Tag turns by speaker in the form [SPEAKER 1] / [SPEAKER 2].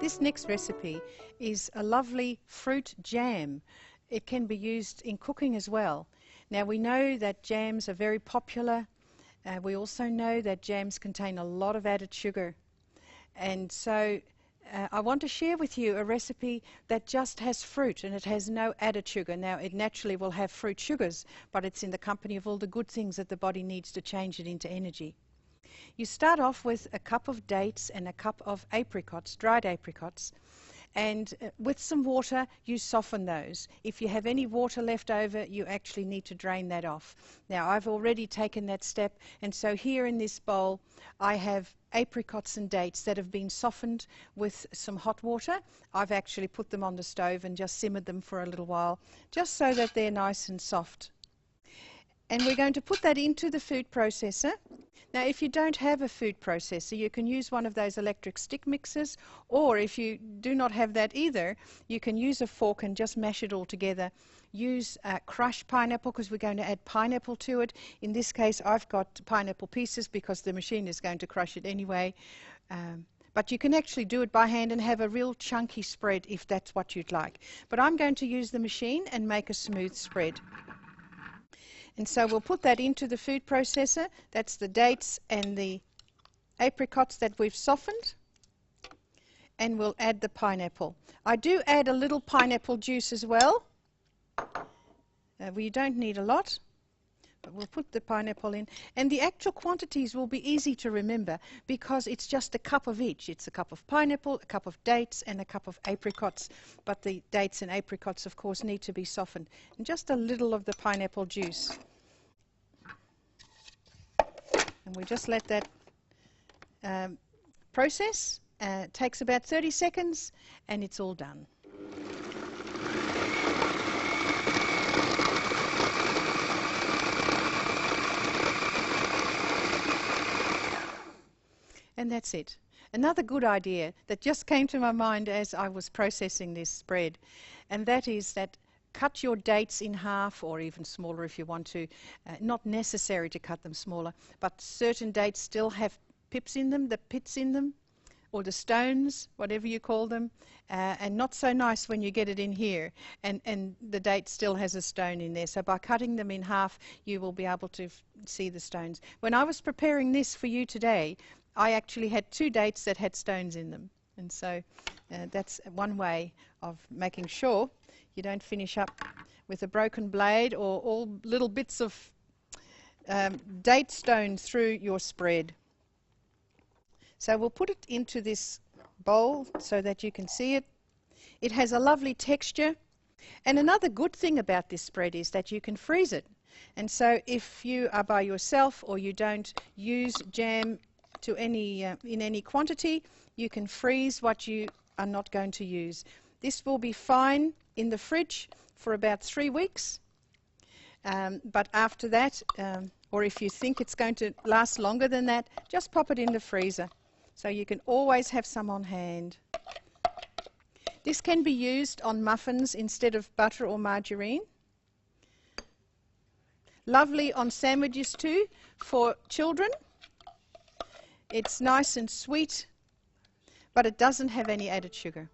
[SPEAKER 1] This next recipe is a lovely fruit jam. It can be used in cooking as well. Now we know that jams are very popular. We also know that jams contain a lot of added sugar. And so I want to share with you a recipe that just has fruit and it has no added sugar. Now it naturally will have fruit sugars, but it's in the company of all the good things that the body needs to change it into energy. You start off with a cup of dates and a cup of apricots, dried apricots, and with some water you soften those. If you have any water left over, you actually need to drain that off. Now I've already taken that step, and so here in this bowl I have apricots and dates that have been softened with some hot water. I've actually put them on the stove and just simmered them for a little while, just so that they're nice and soft. And we're going to put that into the food processor. Now if you don't have a food processor, you can use one of those electric stick mixers, or if you do not have that either, you can use a fork and just mash it all together. Use crushed pineapple, because we're going to add pineapple to it. In this case I've got pineapple pieces because the machine is going to crush it anyway. But you can actually do it by hand and have a real chunky spread if that's what you'd like. But I'm going to use the machine and make a smooth spread. And so we'll put that into the food processor. That's the dates and the apricots that we've softened. And we'll add the pineapple. I do add a little pineapple juice as well. We don't need a lot, but we'll put the pineapple in. And the actual quantities will be easy to remember because it's just a cup of each. It's a cup of pineapple, a cup of dates, and a cup of apricots. But the dates and apricots, of course, need to be softened. And just a little of the pineapple juice. And we just let that process. It takes about 30 seconds and it's all done. And that's it. Another good idea that just came to my mind as I was processing this spread, and that is that cut your dates in half, or even smaller if you want to. Not necessary to cut them smaller, but certain dates still have pips in them, the pits in them, or the stones, whatever you call them, and not so nice when you get it in here and the date still has a stone in there. So by cutting them in half, you will be able to see the stones. When I was preparing this for you today, I actually had 2 dates that had stones in them, and so that's one way of making sure you don't finish up with a broken blade or all little bits of date stone through your spread. So we'll put it into this bowl so that you can see it. It has a lovely texture, and another good thing about this spread is that you can freeze it. And so if you are by yourself or you don't use jam to in any quantity, you can freeze what you are not going to use. This will be fine in the fridge for about 3 weeks, but after that, or if you think it's going to last longer than that, just pop it in the freezer so you can always have some on hand. This can be used on muffins instead of butter or margarine. Lovely on sandwiches too for children. It's nice and sweet, but it doesn't have any added sugar.